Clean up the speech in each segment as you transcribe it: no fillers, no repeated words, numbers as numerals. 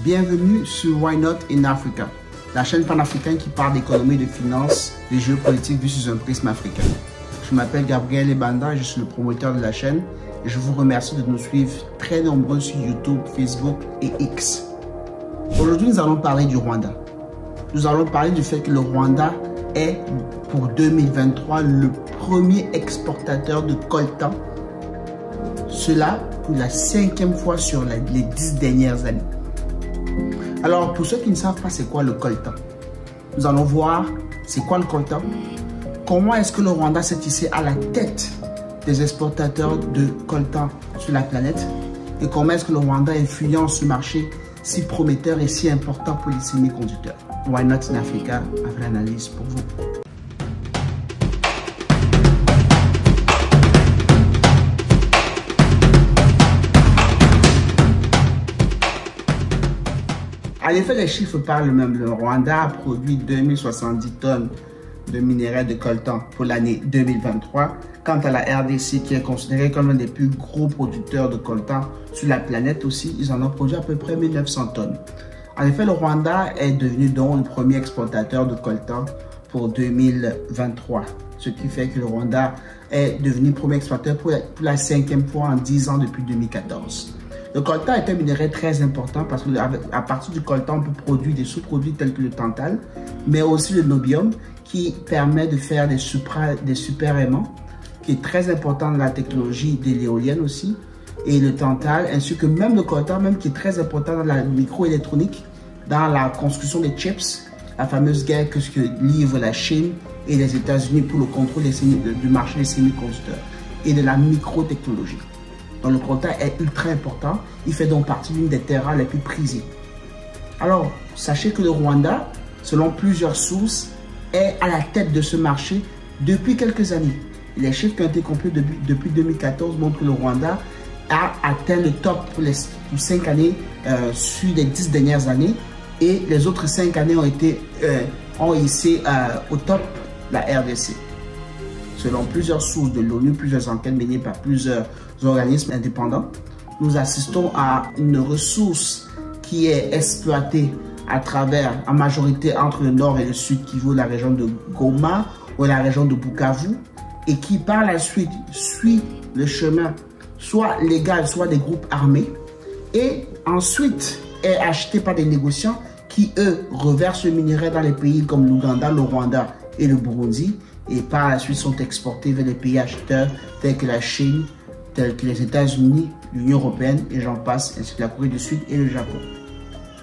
Bienvenue sur Why Not in Africa, la chaîne panafricaine qui parle d'économie, de finances, de géopolitique vue sous un prisme africain. Je m'appelle Gabriel Ebanda, je suis le promoteur de la chaîne et je vous remercie de nous suivre très nombreux sur YouTube, Facebook et X. Aujourd'hui, nous allons parler du Rwanda. Nous allons parler du fait que le Rwanda est pour 2023 le premier exportateur de coltan. Cela pour la 5e fois sur les 10 dernières années. Alors, pour ceux qui ne savent pas c'est quoi le coltan, nous allons voir c'est quoi le coltan, comment est-ce que le Rwanda s'est hissé à la tête des exportateurs de coltan sur la planète et comment est-ce que le Rwanda influence ce marché si prometteur et si important pour les semi-conducteurs. Why Not in Africa avec l'analyse pour vous. En effet, les chiffres parlent eux-mêmes. Le Rwanda a produit 2070 tonnes de minerais de coltan pour l'année 2023. Quant à la RDC, qui est considérée comme l'un des plus gros producteurs de coltan sur la planète aussi, ils en ont produit à peu près 1900 tonnes. En effet, le Rwanda est devenu donc le premier exportateur de coltan pour 2023. Ce qui fait que le Rwanda est devenu premier exportateur pour la 5e fois en 10 ans depuis 2014. Le coltan est un minerai très important parce qu'à partir du coltan, on peut produire des sous-produits tels que le tantal, mais aussi le nobium qui permet de faire des super aimants, qui est très important dans la technologie de l'éolienne aussi, et le tantal, ainsi que même le coltan, même qui est très important dans la microélectronique, dans la construction des chips, la fameuse guerre que livrent la Chine et les États-Unis pour le contrôle du marché des semi-conducteurs et de la microtechnologie. Donc le coltan est ultra important, il fait donc partie d'une des terres rares les plus prisées. Alors, sachez que le Rwanda, selon plusieurs sources, est à la tête de ce marché depuis quelques années. Les chiffres qui ont été compilés depuis 2014 montrent que le Rwanda a atteint le top pour 5 années sur les 10 dernières années et les autres 5 années ont hissé au top la RDC. Selon plusieurs sources de l'ONU, plusieurs enquêtes menées par plusieurs organismes indépendants, nous assistons à une ressource qui est exploitée à travers, en majorité entre le nord et le sud Kivu, la région de Goma ou la région de Bukavu, et qui par la suite suit le chemin soit légal, soit des groupes armés, et ensuite est acheté par des négociants qui, eux, reversent le minerai dans les pays comme l'Ouganda, le Rwanda et le Burundi, et par la suite sont exportés vers les pays acheteurs tels que la Chine, tels que les États-Unis, l'Union européenne et j'en passe, ainsi que la Corée du Sud et le Japon.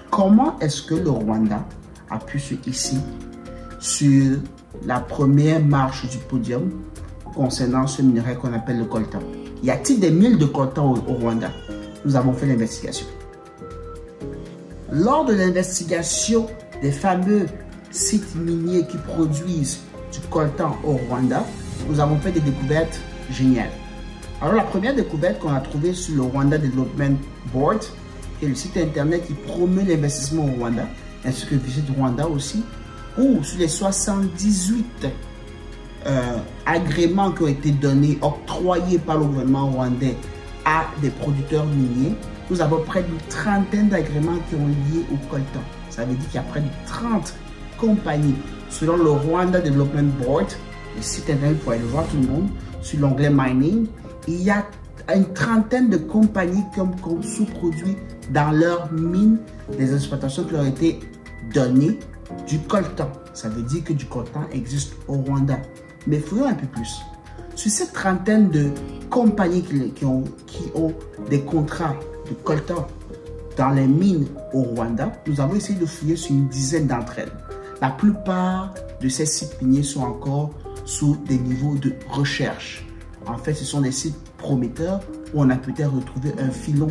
Comment est-ce que le Rwanda a pu se hisser sur la première marche du podium concernant ce minerai qu'on appelle le coltan? Y a-t-il des mines de coltan au Rwanda? Nous avons fait l'investigation. Lors de l'investigation des fameux sites miniers qui produisent du coltan au Rwanda, nous avons fait des découvertes géniales. Alors la première découverte qu'on a trouvée sur le Rwanda Development Board, qui est le site internet qui promeut l'investissement au Rwanda, ainsi que Visit Rwanda aussi, où sur les 78 agréments qui ont été donnés, octroyés par le gouvernement rwandais à des producteurs miniers, nous avons près d'une trentaine d'agréments qui ont lié au coltan. Ça veut dire qu'il y a près de 30 compagnies. Selon le Rwanda Development Board, le site internet, vous pouvez le voir tout le monde, sur l'onglet Mining, il y a une trentaine de compagnies qui ont sous-produit dans leurs mines des exploitations qui leur ont été données du coltan. Ça veut dire que du coltan existe au Rwanda. Mais fouillons un peu plus. Sur cette trentaine de compagnies qui ont des contrats de coltan dans les mines au Rwanda, nous avons essayé de fouiller sur une dizaine d'entre elles. La plupart de ces sites miniers sont encore sous des niveaux de recherche. En fait, ce sont des sites prometteurs où on a peut-être retrouvé un filon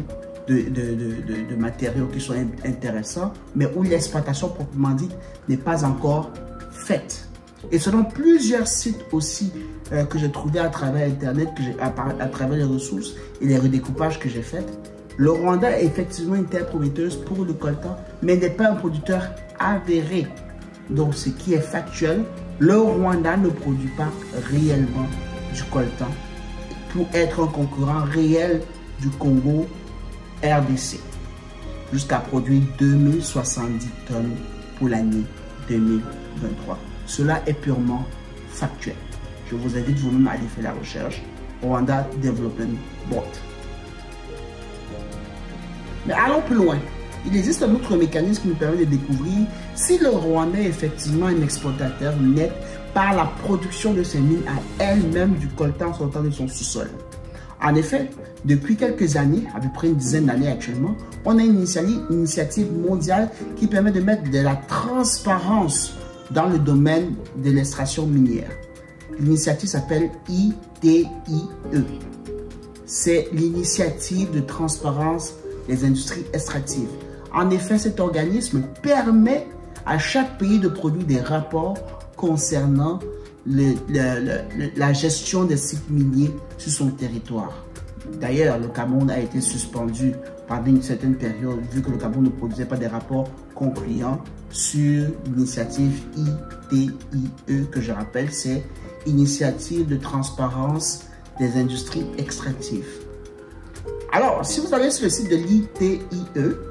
de matériaux qui sont intéressants, mais où l'exploitation proprement dite n'est pas encore faite. Et selon plusieurs sites aussi que j'ai trouvés à travers Internet, à travers les ressources et les redécoupages que j'ai faits, le Rwanda est effectivement une terre prometteuse pour le coltan, mais n'est pas un producteur avéré. Donc, ce qui est factuel, le Rwanda ne produit pas réellement du coltan pour être un concurrent réel du Congo RDC. jusqu'à produire 2070 tonnes pour l'année 2023. Cela est purement factuel. Je vous invite vous-même à aller faire la recherche. Rwanda Development Board. Mais allons plus loin. Il existe un autre mécanisme qui nous permet de découvrir si le Rwanda est effectivement un exportateur net par la production de ses mines à elle-même du coltan sortant de son sous-sol. En effet, depuis quelques années, à peu près une dizaine d'années actuellement, on a une initiative mondiale qui permet de mettre de la transparence dans le domaine de l'extraction minière. L'initiative s'appelle ITIE. C'est l'initiative de transparence des industries extractives. En effet, cet organisme permet à chaque pays de produire des rapports concernant la gestion des sites miniers sur son territoire. D'ailleurs, le Cameroun a été suspendu pendant une certaine période vu que le Cameroun ne produisait pas des rapports concluants sur l'initiative ITIE, que je rappelle, c'est Initiative de transparence des industries extractives. Alors, si vous allez sur le site de l'ITIE,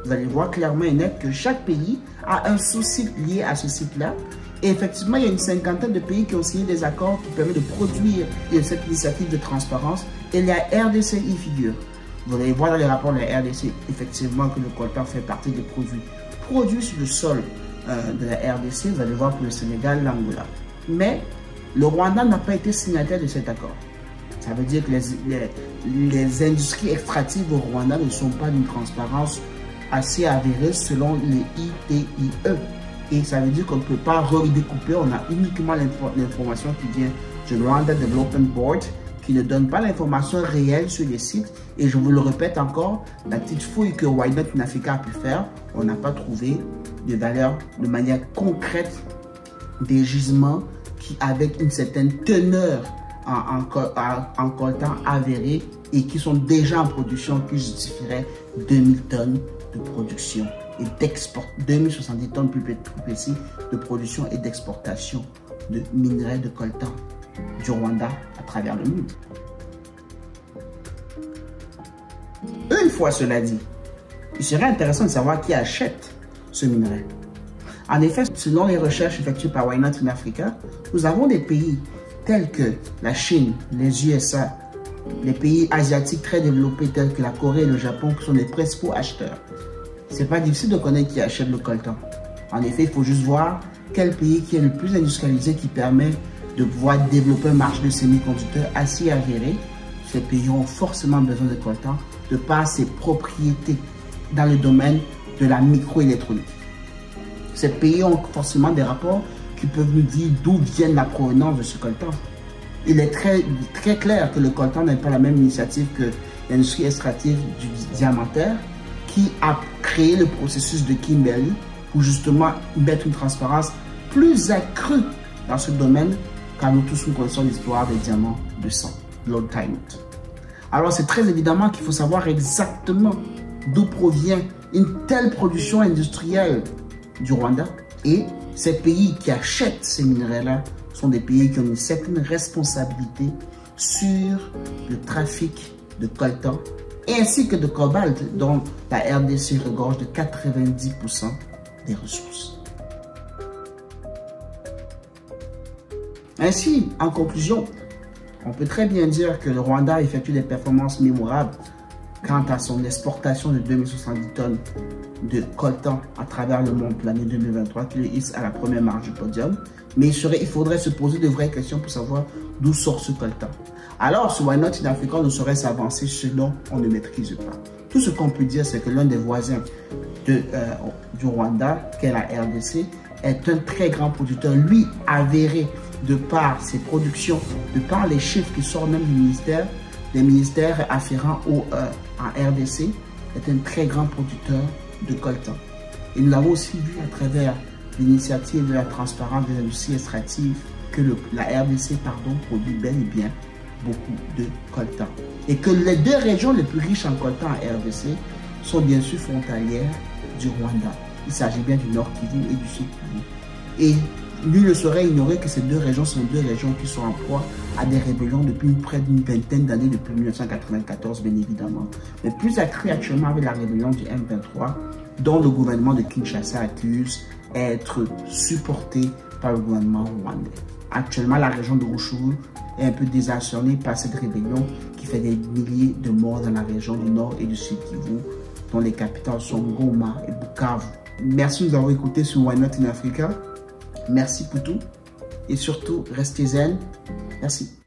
vous allez voir clairement et net que chaque pays a un sous-site lié à ce site-là. Et effectivement, il y a une cinquantaine de pays qui ont signé des accords qui permettent de produire cette initiative de transparence. Et la RDC y figure. Vous allez voir dans les rapports de la RDC, effectivement, que le coltan fait partie des produits sur le sol de la RDC. Vous allez voir pour le Sénégal, l'Angola. Mais le Rwanda n'a pas été signataire de cet accord. Ça veut dire que les industries extractives au Rwanda ne sont pas d'une transparence assez avérée selon les ITIE. Et ça veut dire qu'on ne peut pas redécouper, on a uniquement l'information qui vient du Rwanda Development Board, qui ne donne pas l'information réelle sur les sites. Et je vous le répète encore, la petite fouille que Why Not in Africa a pu faire, on n'a pas trouvé de valeur de manière concrète des gisements qui, avec une certaine teneur en coltan avéré et qui sont déjà en production, qui justifieraient 2000 tonnes de production et d'export, 2070 tonnes plus précis de production et d'exportation de minerais de coltan du Rwanda à travers le monde. Une fois cela dit, il serait intéressant de savoir qui achète ce minerai. En effet, selon les recherches effectuées par Why Not in Africa, nous avons des pays tels que la Chine, les USA, les pays asiatiques très développés tels que la Corée et le Japon qui sont les principaux acheteurs. C'est pas difficile de connaître qui achète le coltan. En effet, il faut juste voir quel pays qui est le plus industrialisé qui permet de pouvoir développer un marché de semi-conducteurs assez avéré. Ces pays ont forcément besoin de coltan de par ses propriétés dans le domaine de la microélectronique. Ces pays ont forcément des rapports qui peuvent nous dire d'où vient la provenance de ce coltan. Il est très clair que le coltan n'est pas la même initiative que l'industrie extractive du diamantaire qui a créé le processus de Kimberley pour justement mettre une transparence plus accrue dans ce domaine, car nous tous nous connaissons l'histoire des diamants de sang, Lord Diamond. Alors c'est très évidemment qu'il faut savoir exactement d'où provient une telle production industrielle du Rwanda, et ces pays qui achètent ces minerais-là sont des pays qui ont une certaine responsabilité sur le trafic de coltan ainsi que de cobalt dont la RDC regorge de 90% des ressources. Ainsi, en conclusion, on peut très bien dire que le Rwanda effectue des performances mémorables quant à son exportation de 2070 tonnes de coltan à travers le monde pour l'année 2023 qui le hisse à la première marche du podium. Mais il faudrait se poser de vraies questions pour savoir d'où sort ce coltan. Alors, ce Why Not in Africa ne saurait s'avancer selon on ne maîtrise pas. Tout ce qu'on peut dire, c'est que l'un des voisins du Rwanda, qui est la RDC, est un très grand producteur, lui avéré de par ses productions, de par les chiffres qui sortent même des ministères afférents en RDC, est un très grand producteur de coltan. Et nous l'avons aussi vu à travers l'initiative de la transparence des industries extractives que la RDC produit bel et bien beaucoup de coltan. Et que les deux régions les plus riches en coltan en RDC sont bien sûr frontalières du Rwanda. Il s'agit bien du Nord Kivu et du Sud Kivu. Et nul ne saurait ignorer que ces deux régions sont deux régions qui sont en proie à des rébellions depuis près d'une vingtaine d'années, depuis 1994 bien évidemment. Mais plus accru actuellement avec la rébellion du M23 dont le gouvernement de Kinshasa accuse être supporté par le gouvernement rwandais. Actuellement, la région de Rutshuru est un peu désarçonnée par cette rébellion qui fait des milliers de morts dans la région du Nord et du Sud Kivu, dont les capitales sont Goma et Bukavu. Merci de nous avoir écoutés sur Why Not in Africa. Merci pour tout et surtout, restez zen. Merci.